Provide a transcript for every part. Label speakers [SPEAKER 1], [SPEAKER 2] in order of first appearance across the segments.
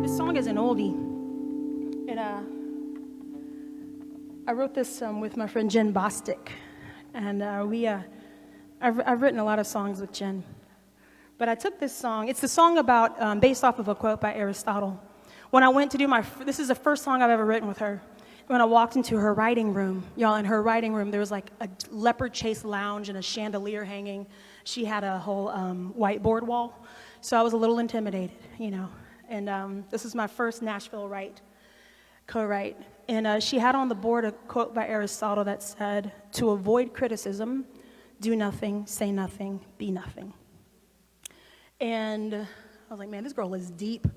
[SPEAKER 1] This song is an oldie, and I wrote this with my friend Jenn Bostic, and I've written a lot of songs with Jenn, but I took this song. It's the song about based off of a quote by Aristotle. When I went to do this is the first song I've ever written with her. When I walked into her writing room, y'all, in her writing room, there was like a leopard chase lounge and a chandelier hanging. She had a whole whiteboard wall, so I was a little intimidated, you know. And this is my first Nashville co-write. And she had on the board a quote by Aristotle that said, "To avoid criticism, do nothing, say nothing, be nothing." And I was like, man, this girl is deep.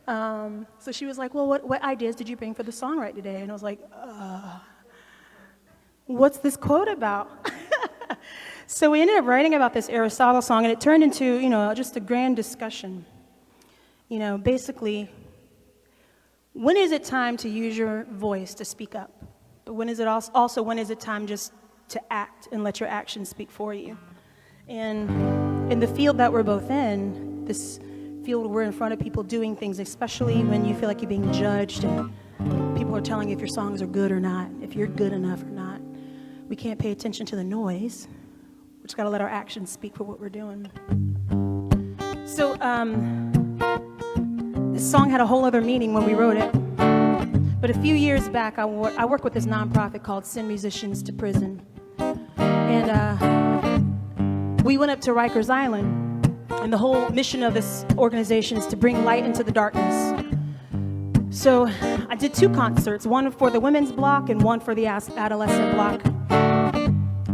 [SPEAKER 1] So she was like, well, what ideas did you bring for the songwrite today? And I was like, what's this quote about? So we ended up writing about this Aristotle song, and it turned into, you know, just a grand discussion. You know, basically, when is it time to use your voice to speak up? But when is it also when is it time just to act and let your actions speak for you? And in the field that we're both in, this field we're in front of people doing things, especially when you feel like you're being judged and people are telling you if your songs are good or not, if you're good enough or not. We can't pay attention to the noise. We just got to let our actions speak for what we're doing. So this song had a whole other meaning when we wrote it. But a few years back, I worked with this nonprofit called Send Musicians to Prison. And we went up to Rikers Island. And the whole mission of this organization is to bring light into the darkness. So I did 2 concerts, one for the women's block and one for the adolescent block.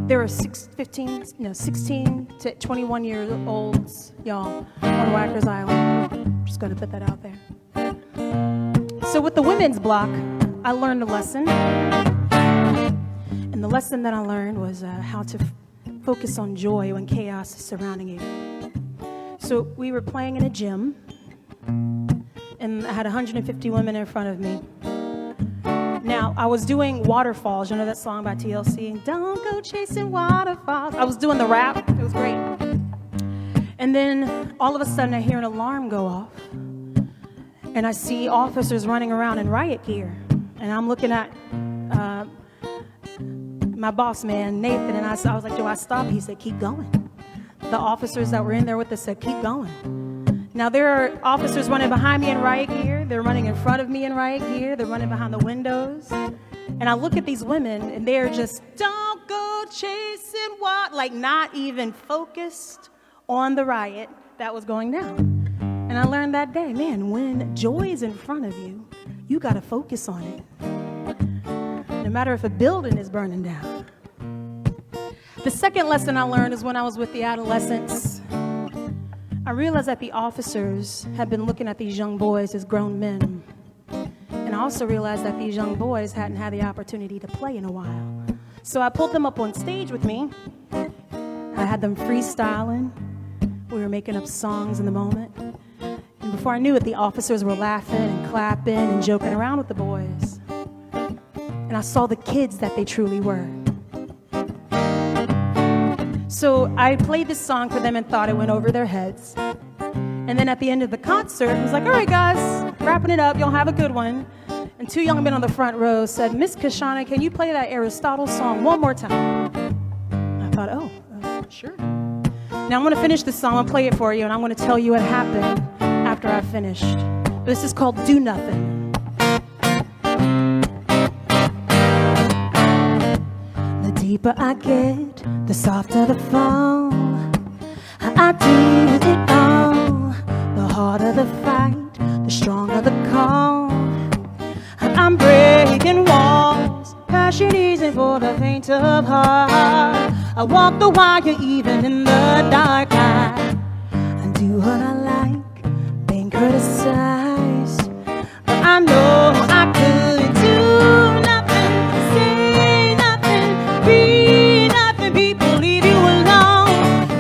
[SPEAKER 1] There were 16 to 21-year-olds, y'all, on Rikers Island. I'm just going to put that out there. So with the women's block, I learned a lesson. And the lesson that I learned was how to focus on joy when chaos is surrounding you. So we were playing in a gym, and I had 150 women in front of me. Now, I was doing Waterfalls. You know that song by TLC? Don't go chasing waterfalls. I was doing the rap. It was great. And then, all of a sudden, I hear an alarm go off, and I see officers running around in riot gear. And I'm looking at my boss man, Nothin, and I was like, do I stop? He said, keep going. The officers that were in there with us said, keep going. Now, there are officers running behind me in riot gear. They're running in front of me in riot gear. They're running behind the windows. And I look at these women, and they're just, don't go chasing what? Like, not even focused on the riot that was going down. And I learned that day, man, when joy is in front of you, you got to focus on it. No matter if a building is burning down. The second lesson I learned is when I was with the adolescents. I realized that the officers had been looking at these young boys as grown men. And I also realized that these young boys hadn't had the opportunity to play in a while. So I pulled them up on stage with me. I had them freestyling. We were making up songs in the moment. And before I knew it, the officers were laughing and clapping and joking around with the boys. And I saw the kids that they truly were. So I played this song for them and thought it went over their heads. And then at the end of the concert, I was like, all right, guys, wrapping it up. Y'all have a good one. And 2 young men on the front row said, Miss Kyshona, can you play that Aristotle song one more time? And I thought, sure. Now I'm going to finish this song. I'll play it for you, and I'm going to tell you what happened after I finished. This is called Do Nothing. The deeper I get, the softer the fall. I do it all. The harder the fight, the stronger the call. I'm breaking walls. Passion isn't for the faint of heart. I walk the wire even in the dark night. I do what I like, being criticized. But I know I couldn't do nothing, say nothing, be nothing. People leave you alone.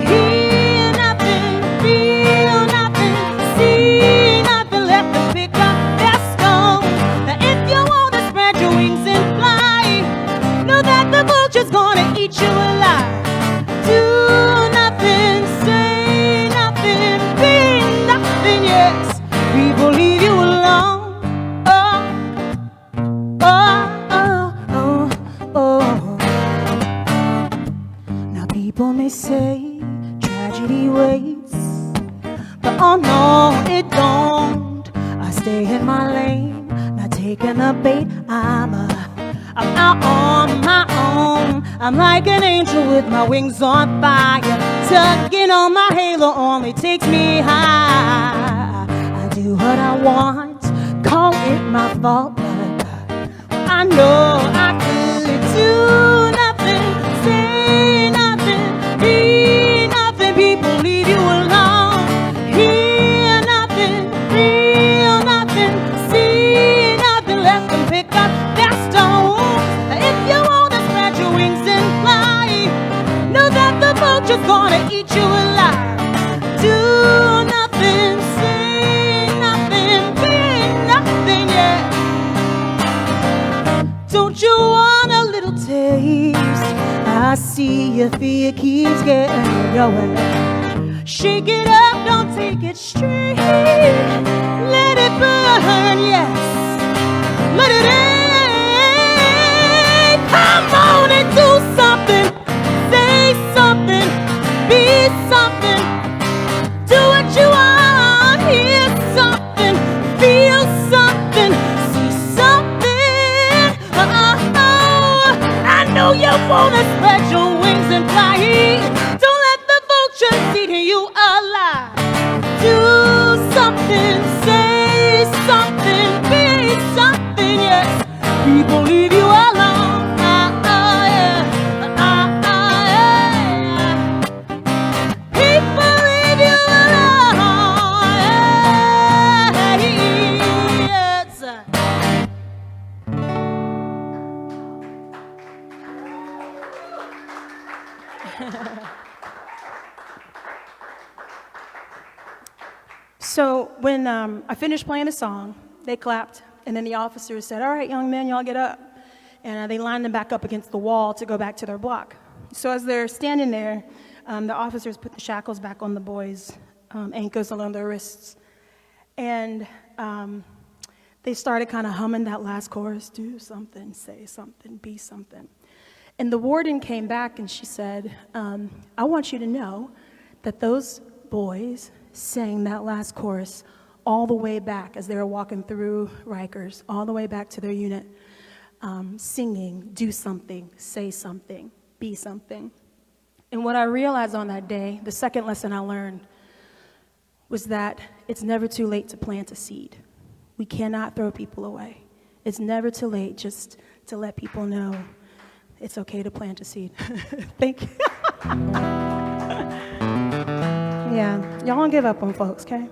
[SPEAKER 1] Hear nothing, feel nothing, see nothing. Let them pick up their stone. Now if you want to spread your wings and fly, know that the vulture's gonna eat you alive. Do nothing. say tragedy waits, but oh no, it don't. I stay in my lane, not taking the bait. I'm out on my own. I'm like an angel with my wings on fire. Tugging on my halo only takes me high. I do what I want, call it my fault, but I know I could do nothing, say nothing, be nothing. People leave you alone, hear nothing, feel nothing, see nothing. Let them pick up their stones. If you wanna spread your wings and fly, know that the vulture's gonna eat you alive. Do nothing, say nothing, be nothing, yeah. Don't you want a little taste? I see your fear keeps getting in your way. Shake it up, don't take it straight. Let it burn, yes. Let it in. Come on and do something. Say something. Be something. Do what you want. Hear something. Feel something. See something. I know you wanna spread your wings and fly. Don't let the vultures eat you alive. Do something. Say something. Be something. Yes. People leave you alone. Yeah. People leave you alone. Yes. So when I finished playing the song, they clapped, and then the officers said, "All right, young men, y'all get up." And they lined them back up against the wall to go back to their block. So as they're standing there, the officers put the shackles back on the boys' ankles along their wrists. And they started kind of humming that last chorus, do something, say something, be something. And the warden came back and she said, I want you to know that those boys sang that last chorus all the way back as they were walking through Rikers, all the way back to their unit, singing, do something, say something, be something. And what I realized on that day, the second lesson I learned, was that it's never too late to plant a seed. We cannot throw people away. It's never too late just to let people know it's okay to plant a seed. Thank you. Yeah, y'all don't give up on folks, okay?